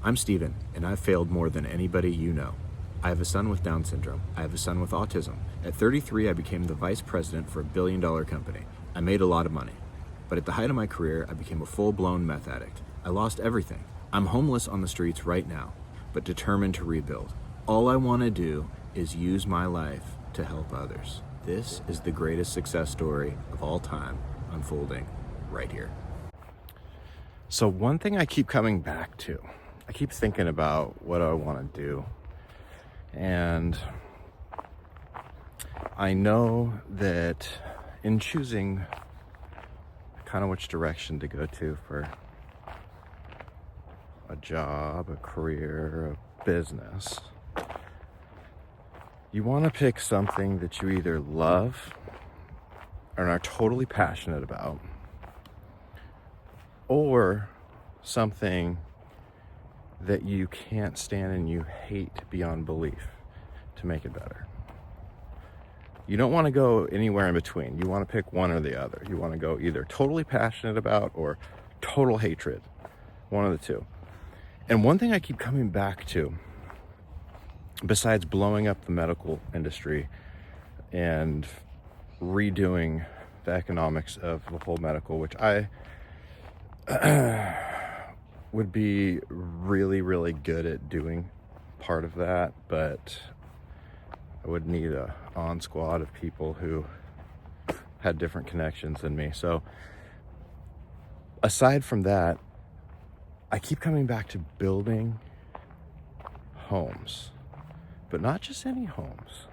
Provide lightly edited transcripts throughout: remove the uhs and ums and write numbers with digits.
I'm Steven, and I've failed more than anybody you know. I have a son with Down syndrome. I have a son with autism. At 33, I became the vice president for a billion-dollar company. I made a lot of money. But at the height of my career, I became a full-blown meth addict. I lost everything. I'm homeless on the streets right now, but determined to rebuild. All I want to do is use my life to help others. This is the greatest success story of all time unfolding right here. So one thing I keep coming back to, I keep thinking about what I want to do. And I know that in choosing kind of which direction to go to for a job, a career, a business, you want to pick something that you either love and are totally passionate about, or something that you can't stand and you hate beyond belief to make it better. You don't want to go anywhere in between. You want to pick one or the other. You want to go either totally passionate about or total hatred. One of the two. And one thing I keep coming back to, besides blowing up the medical industry and redoing the economics of the whole medical, which I would be really, really good at doing part of that, but I would need a on squad of people who had different connections than me. So aside from that, I keep coming back to building homes, but not just any homes.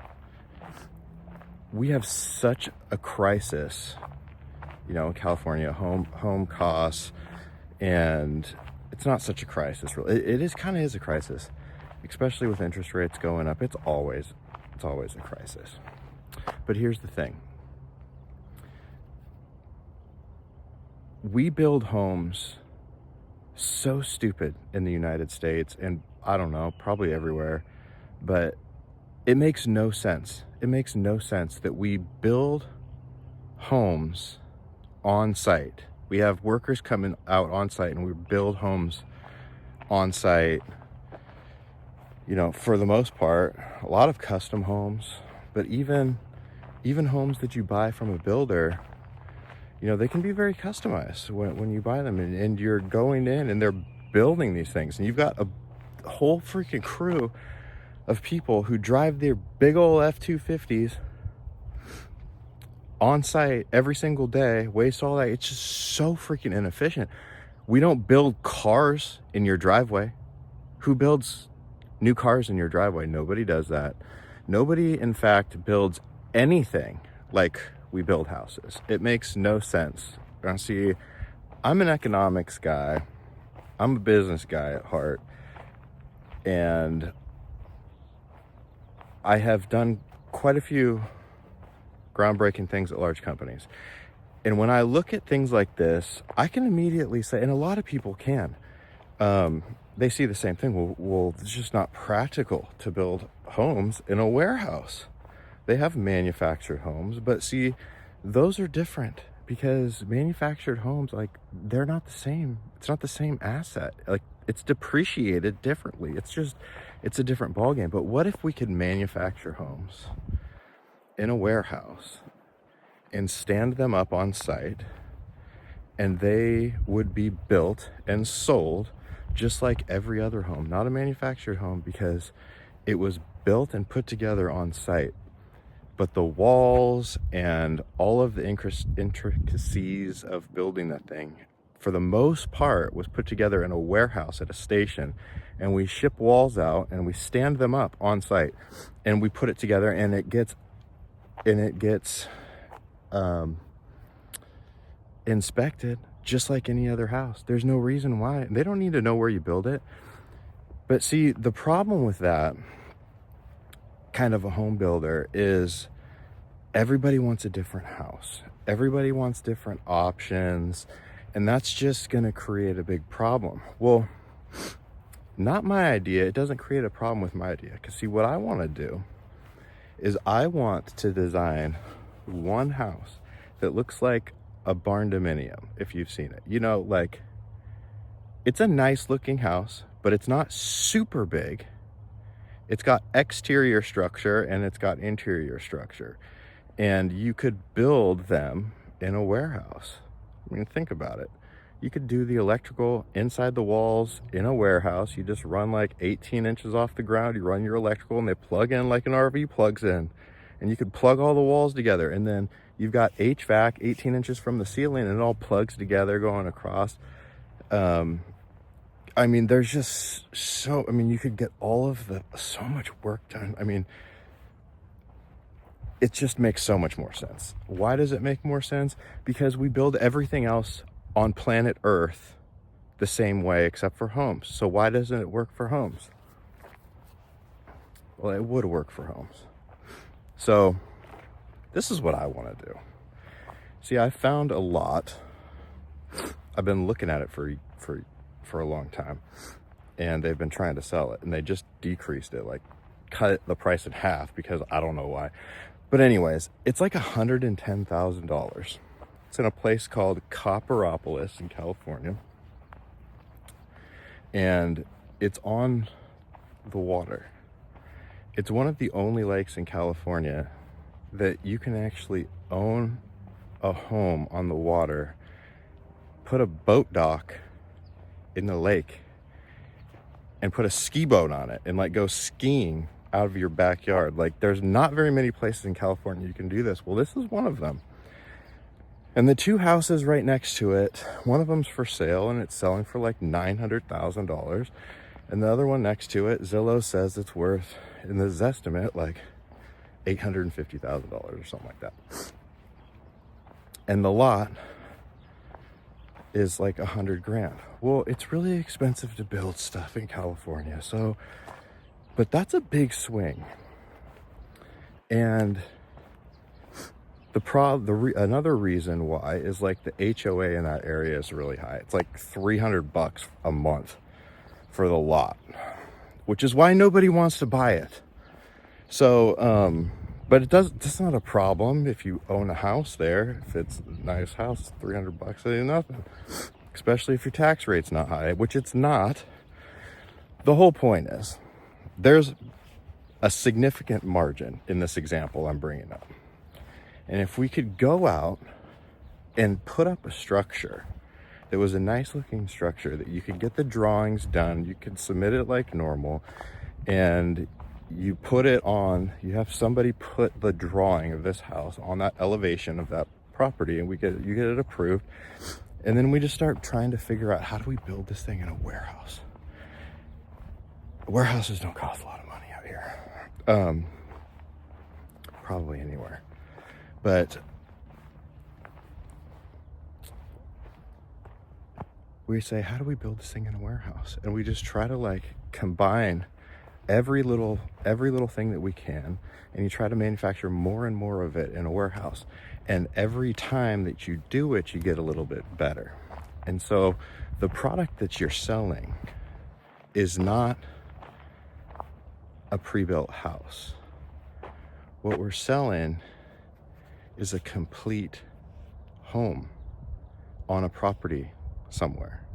We have such a crisis, in California, home costs, and it's not such a crisis, really. It is kind of is a crisis, especially with interest rates going up. It's always a crisis. But here's the thing. We build homes so stupid in the United States, and I don't know, probably everywhere, but it makes no sense. It makes no sense that we build homes on site. We have workers coming out on site and we build homes on site, for the most part, a lot of custom homes, but even homes that you buy from a builder, they can be very customized when you buy them, and you're going in and they're building these things, and you've got a whole freaking crew of people who drive their big old F-250s on site every single day, waste all that. It's just so freaking inefficient. We don't build cars in your driveway. Who builds new cars in your driveway? Nobody does that. Nobody, in fact, builds anything like we build houses. It makes no sense. Now, see, I'm an economics guy. I'm a business guy at heart. And I have done quite a few groundbreaking things at large companies. And when I look at things like this, I can immediately say, and a lot of people can, they see the same thing. Well, it's just not practical to build homes in a warehouse. They have manufactured homes, but see, those are different, because manufactured homes, they're not the same. It's not the same asset. It's depreciated differently. It's a different ballgame. But what if we could manufacture homes in a warehouse and stand them up on site, and they would be built and sold just like every other home, not a manufactured home, because it was built and put together on site. But the walls and all of the intricacies of building that thing, for the most part, was put together in a warehouse at a station, and we ship walls out and we stand them up on site and we put it together, and it gets inspected just like any other house. There's no reason why. They don't need to know where you build it. But see, the problem with that kind of a home builder is everybody wants a different house. Everybody wants different options, and that's just going to create a big problem. Well, not my idea. It doesn't create a problem with my idea, because see, what I want to do is I want to design one house that looks like a barn dominium, if you've seen it. It's a nice looking house, but it's not super big. It's got exterior structure and it's got interior structure. And you could build them in a warehouse. I mean, think about it. You could do the electrical inside the walls in a warehouse. You just run like 18 inches off the ground. You run your electrical and they plug in like an RV plugs in. And you could plug all the walls together. And then you've got HVAC 18 inches from the ceiling and it all plugs together going across. I mean, there's just so, I mean, you could get so much work done. I mean, it just makes so much more sense. Why does it make more sense? Because we build everything else on planet Earth the same way except for homes. So why doesn't it work for homes? Well, it would work for homes. So this is what I want to do. See, I found a lot. I've been looking at it for a long time, and they've been trying to sell it, and they just decreased it, like cut the price in half, because I don't know why. But anyways, it's like $110,000. It's in a place called Copperopolis in California, and it's on the water. It's one of the only lakes in California that you can actually own a home on the water, put a boat dock in the lake, and put a ski boat on it and like go skiing out of your backyard. Like, there's not very many places in California you can do this. Well, this is one of them. And the two houses right next to it, one of them's for sale and it's selling for like $900,000. And the other one next to it, Zillow says it's worth, in the Zestimate, like $850,000 or something like that. And the lot is like $100,000. Well, it's really expensive to build stuff in California. So, but that's a big swing. And another reason why is like the HOA in that area is really high. It's like $300 a month for the lot, which is why nobody wants to buy it. So, but it's not a problem if you own a house there. If it's a nice house, $300 ain't nothing. Especially if your tax rate's not high, which it's not. The whole point is, there's a significant margin in this example I'm bringing up. And if we could go out and put up a structure that was a nice looking structure that you could get the drawings done, you could submit it like normal, and you put it on, you have somebody put the drawing of this house on that elevation of that property, and you get it approved, and then we just start trying to figure out, how do we build this thing in a warehouse? Warehouses don't cost a lot of money out here. Probably anywhere. But we say, how do we build this thing in a warehouse? And we just try to like combine every little thing that we can, and you try to manufacture more and more of it in a warehouse. And every time that you do it, you get a little bit better. And so the product that you're selling is not a pre-built house. What we're selling is a complete home on a property somewhere.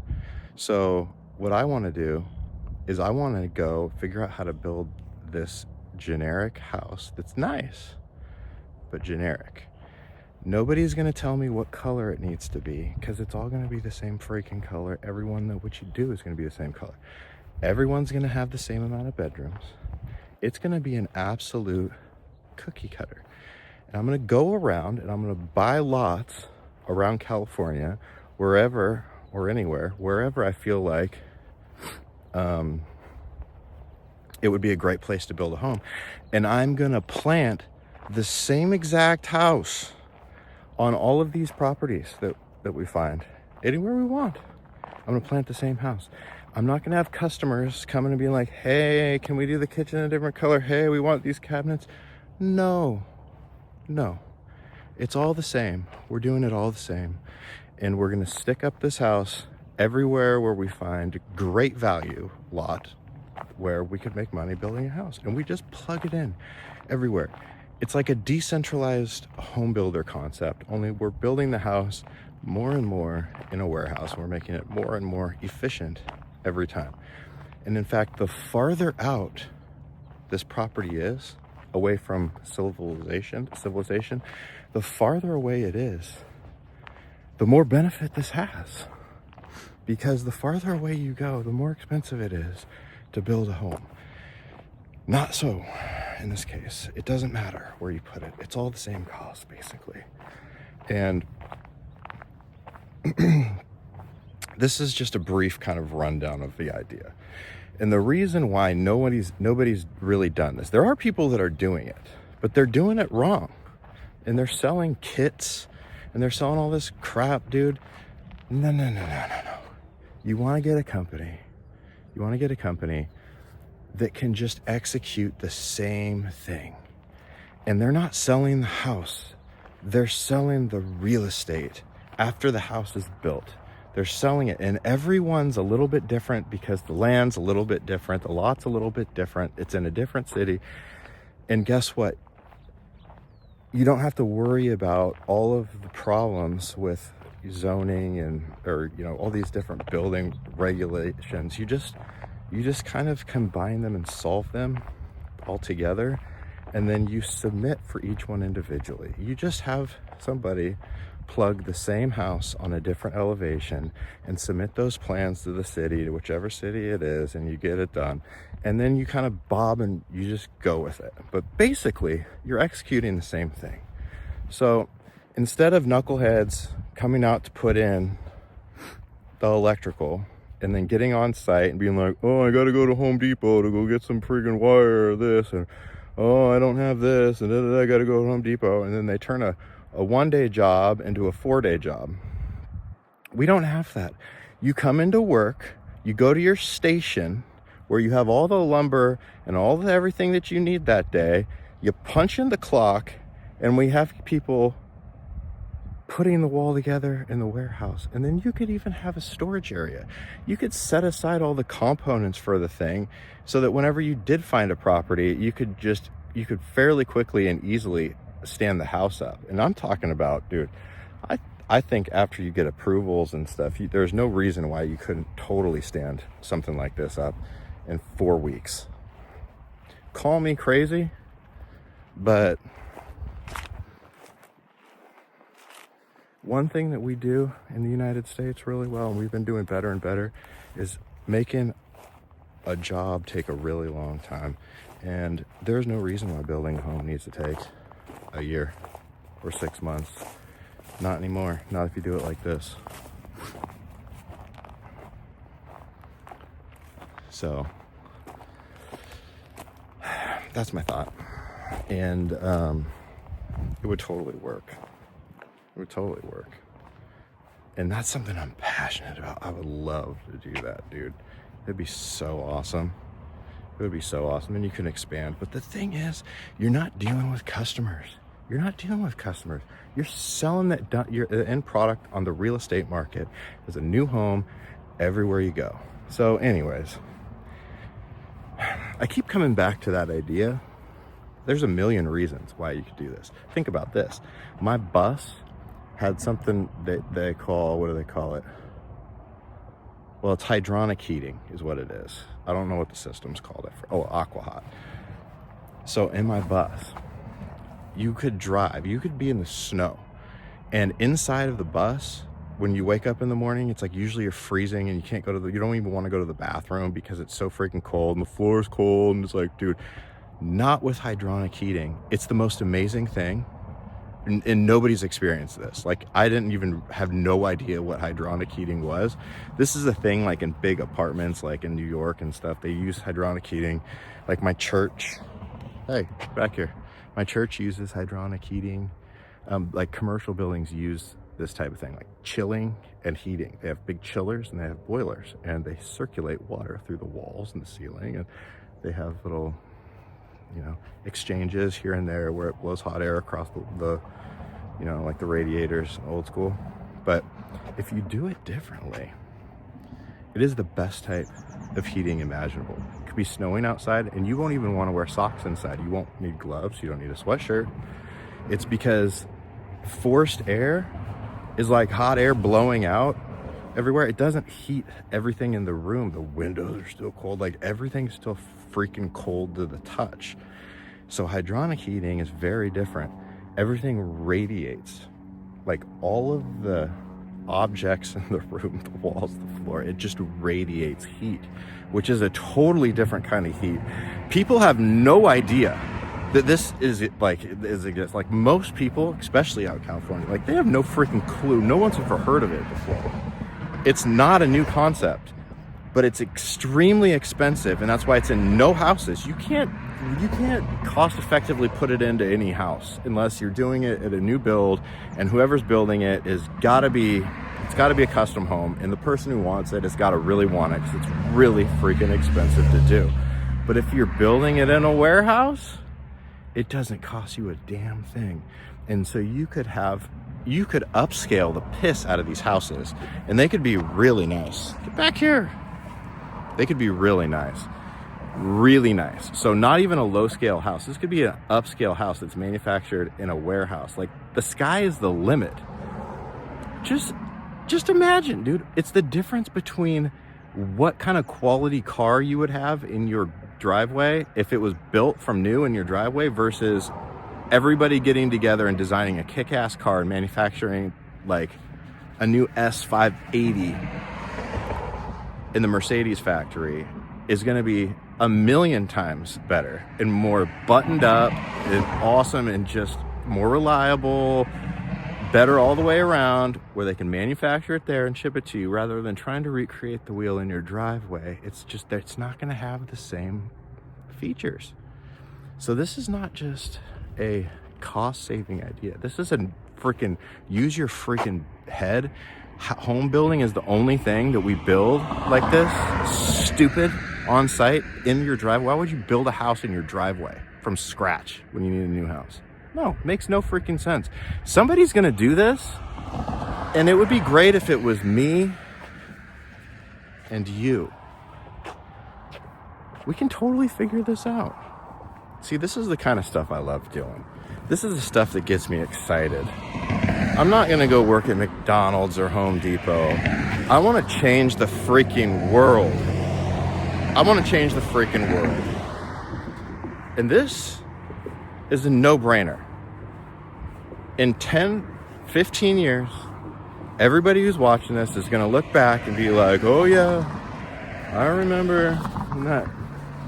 So what I want to do is I want to go figure out how to build this generic house that's nice, but generic. Nobody's going to tell me what color it needs to be, because it's all going to be the same freaking color. What you do is going to be the same color. Everyone's going to have the same amount of bedrooms. It's going to be an absolute cookie cutter. And I'm going to go around and I'm going to buy lots around California, wherever or anywhere, wherever I feel like it would be a great place to build a home. And I'm going to plant the same exact house on all of these properties that we find, anywhere we want. I'm going to plant the same house. I'm not going to have customers coming and being like, hey, can we do the kitchen a different color? Hey, we want these cabinets. No, it's all the same. We're doing it all the same. And we're going to stick up this house everywhere where we find great value lot where we could make money building a house. And we just plug it in everywhere. It's like a decentralized home builder concept, only we're building the house more and more in a warehouse. We're making it more and more efficient every time. And in fact, the farther out this property is away from civilization, the farther away it is, the more benefit this has. Because the farther away you go, the more expensive it is to build a home. Not so in this case. It doesn't matter where you put it. It's all the same cost, basically. And this is just a brief kind of rundown of the idea. And the reason why nobody's really done this, there are people that are doing it, but they're doing it wrong. And they're selling kits and they're selling all this crap, dude. No. You want to get a company that can just execute the same thing. And they're not selling the house. They're selling the real estate after the house is built. They're selling it, and everyone's a little bit different because the land's a little bit different, the lot's a little bit different, it's in a different city. And guess what? You don't have to worry about all of the problems with zoning or all these different building regulations. You just kind of combine them and solve them all together, and then you submit for each one individually. You just have somebody plug the same house on a different elevation and submit those plans to the city, to whichever city it is, and you get it done. And then you kind of bob and you just go with it. But basically, you're executing the same thing. So instead of knuckleheads coming out to put in the electrical and then getting on site and being like, oh, I gotta go to Home Depot to go get some friggin' wire or this, and oh, I don't have this, and I gotta go to Home Depot, and then they turn a one-day job into a 4-day job. We don't have that. You come into work, you go to your station where you have all the lumber and everything that you need that day, you punch in the clock, and we have people putting the wall together in the warehouse. And then you could even have a storage area. You could set aside all the components for the thing so that whenever you did find a property, you could fairly quickly and easily stand the house up. And I'm talking about, dude, I think after you get approvals and stuff, there's no reason why you couldn't totally stand something like this up in 4 weeks. Call me crazy, but one thing that we do in the United States really well, and we've been doing better and better, is making a job take a really long time. And there's no reason why building a home needs to take a year or 6 months. Not anymore. Not if you do it like this. So that's my thought. And it would totally work. It would totally work. And that's something I'm passionate about. I would love to do that, dude. It'd be so awesome. It would be so awesome. And you can expand. But the thing is, you're not dealing with customers. You're not dealing with customers. You're selling the end product on the real estate market as a new home everywhere you go. So anyways, I keep coming back to that idea. There's a million reasons why you could do this. Think about this. My bus had something that they call, what do they call it? Well, it's hydronic heating is what it is. I don't know what the system's called. Aqua hot. So in my bus, you could drive, you could be in the snow, and inside of the bus, when you wake up in the morning, it's like usually you're freezing and you can't you don't even want to go to the bathroom because it's so freaking cold and the floor is cold, and it's like, dude, not with hydronic heating. It's the most amazing thing. And nobody's experienced this. Like, I didn't even have no idea what hydronic heating was. This is a thing, like in big apartments, like in New York and stuff, they use hydronic heating. Like my church, hey, back here. My church uses hydronic heating. Like commercial buildings use this type of thing, like chilling and heating. They have big chillers and they have boilers, and they circulate water through the walls and the ceiling, and they have little, exchanges here and there where it blows hot air across the like the radiators, old school. But if you do it differently, it is the best type of heating imaginable. It could be snowing outside and you won't even want to wear socks inside. You won't need gloves. You don't need a sweatshirt. It's because forced air is like hot air blowing out everywhere, it doesn't heat everything in the room. The windows are still cold. Like, everything's still freaking cold to the touch. So hydronic heating is very different. Everything radiates. Like, all of the objects in the room, the walls, the floor, it just radiates heat, which is a totally different kind of heat. People have no idea that this is like most people, especially out in California, like, they have no freaking clue. No one's ever heard of it before. It's not a new concept, but it's extremely expensive, and that's why it's in no houses. You can't cost effectively put it into any house unless you're doing it at a new build, and whoever's building it it's got to be a custom home, and the person who wants it has got to really want it, because it's really freaking expensive to do. But if you're building it in a warehouse, it doesn't cost you a damn thing. And so you could upscale the piss out of these houses, and they could be really nice. Get back here. They could be really nice. Really nice. So not even a low scale house. This could be an upscale house that's manufactured in a warehouse. Like, the sky is the limit. Just imagine, dude. It's the difference between what kind of quality car you would have in your driveway if it was built from new in your driveway, versus everybody getting together and designing a kick-ass car and manufacturing like a new S580 in the Mercedes factory is going to be a million times better and more buttoned up and awesome and just more reliable, better all the way around, where they can manufacture it there and ship it to you, rather than trying to recreate the wheel in your driveway. It's not going to have the same features. So this is not just a cost-saving idea. This is a freaking use your freaking head. Home building is the only thing that we build like this, stupid, on site in your driveway. Why would you build a house in your driveway from scratch when you need a new house? No, makes no freaking sense. Somebody's gonna do this, and it would be great if it was me and you. We can totally figure this out. See, this is the kind of stuff I love doing. This is the stuff that gets me excited. I'm not gonna go work at McDonald's or Home Depot. I wanna change the freaking world. I wanna change the freaking world. And this is a no-brainer. In 10, 15 years, everybody who's watching this is gonna look back and be like, oh yeah, I remember when that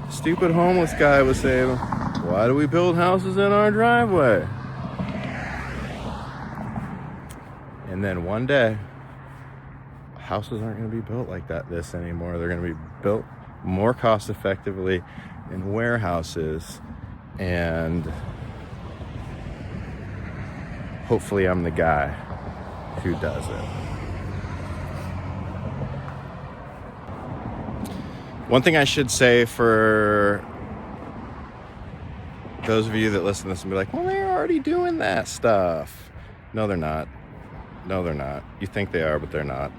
stupid homeless guy was saying, why do we build houses in our driveway? And then one day, houses aren't going to be built like this anymore. They're going to be built more cost effectively in warehouses, and hopefully I'm the guy who does it. One thing I should say for those of you that listen to this and be like, well, they're already doing that stuff. No, they're not. No, they're not. You think they are, but they're not.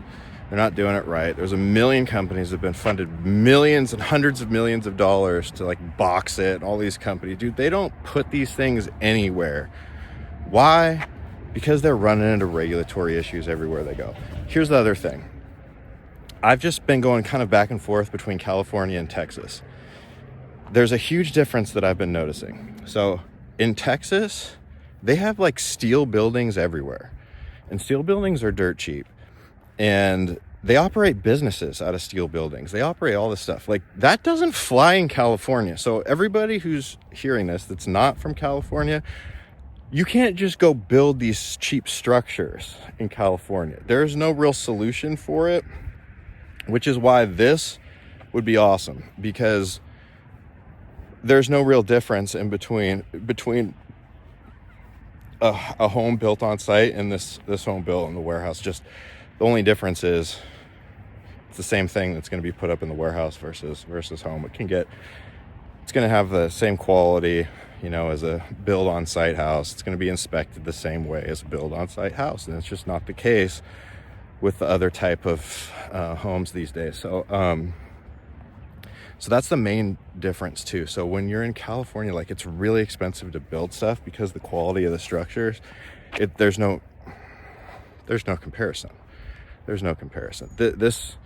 They're not doing it right. There's a million companies that have been funded millions and hundreds of millions of dollars to like box it. All these companies, dude, they don't put these things anywhere. Why? Because they're running into regulatory issues everywhere they go. Here's the other thing. I've just been going kind of back and forth between California and Texas. There's a huge difference that I've been noticing. So in Texas, they have like steel buildings everywhere. And steel buildings are dirt cheap. And they operate businesses out of steel buildings. They operate all this stuff. Like, that doesn't fly in California. So everybody who's hearing this that's not from California, you can't just go build these cheap structures in California. There's no real solution for it, which is why this would be awesome, because there's no real difference in between a home built on site and this home built in the warehouse. Just the only difference is it's the same thing that's going to be put up in the warehouse versus home. It's going to have the same quality, as a build on site house. It's going to be inspected the same way as a build on site house, and it's just not the case with the other type of homes these days. So that's the main difference too. So when you're in California, like, it's really expensive to build stuff because the quality of the structures, there's no comparison. There's no comparison. This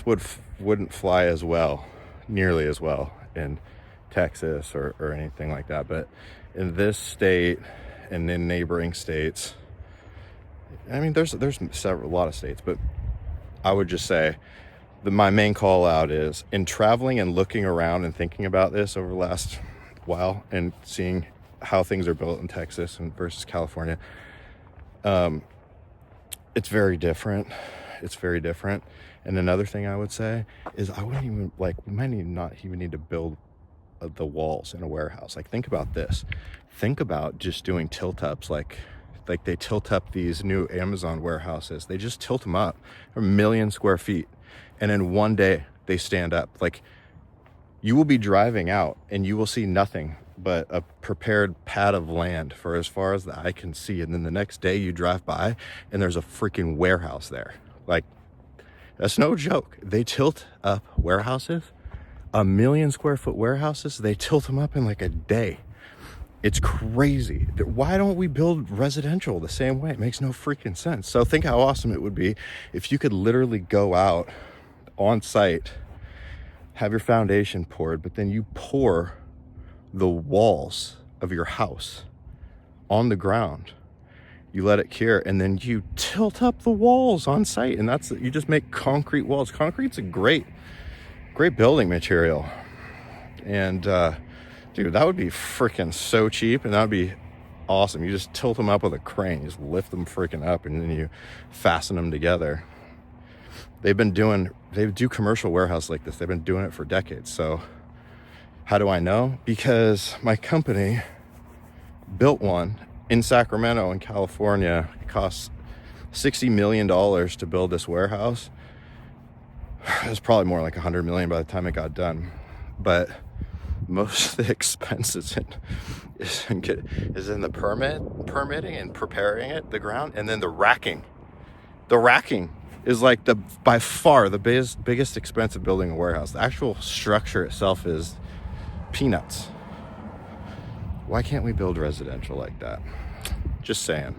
wouldn't fly as well, nearly as well in Texas or anything like that. But in this state and in neighboring states, I mean, there's a lot of states, but I would just say my main call out is in traveling and looking around and thinking about this over the last while and seeing how things are built in Texas and versus California. It's very different. It's very different. And another thing I would say is I wouldn't even we might not even need to build the walls in a warehouse. Like, think about this. Think about just doing tilt ups like they tilt up these new Amazon warehouses. They just tilt them up. They're 1 million square feet. And in one day they stand up. Like, you will be driving out and you will see nothing but a prepared pad of land for as far as the eye can see. And then the next day you drive by and there's a freaking warehouse there. Like, that's no joke. They tilt up warehouses, 1 million square foot warehouses. They tilt them up in like a day. It's crazy. Why don't we build residential the same way? It makes no freaking sense. So think how awesome it would be if you could literally go out on site, have your foundation poured, but then you pour the walls of your house on the ground. You let it cure, and then you tilt up the walls on site, and you just make concrete walls. Concrete's a great building material. And dude, that would be freaking so cheap, and that would be awesome. You just tilt them up with a crane, you just lift them freaking up, and then you fasten them together. They do commercial warehouse like this. They've been doing it for decades. So how do I know? Because my company built one in Sacramento in California. It cost $60 million to build this warehouse. It was probably more like $100 million by the time it got done. But most of the expenses is in the permitting and preparing it, the ground, and then the racking. The racking is like by far the biggest expense of building a warehouse. The actual structure itself is peanuts. Why can't we build residential like that? Just saying.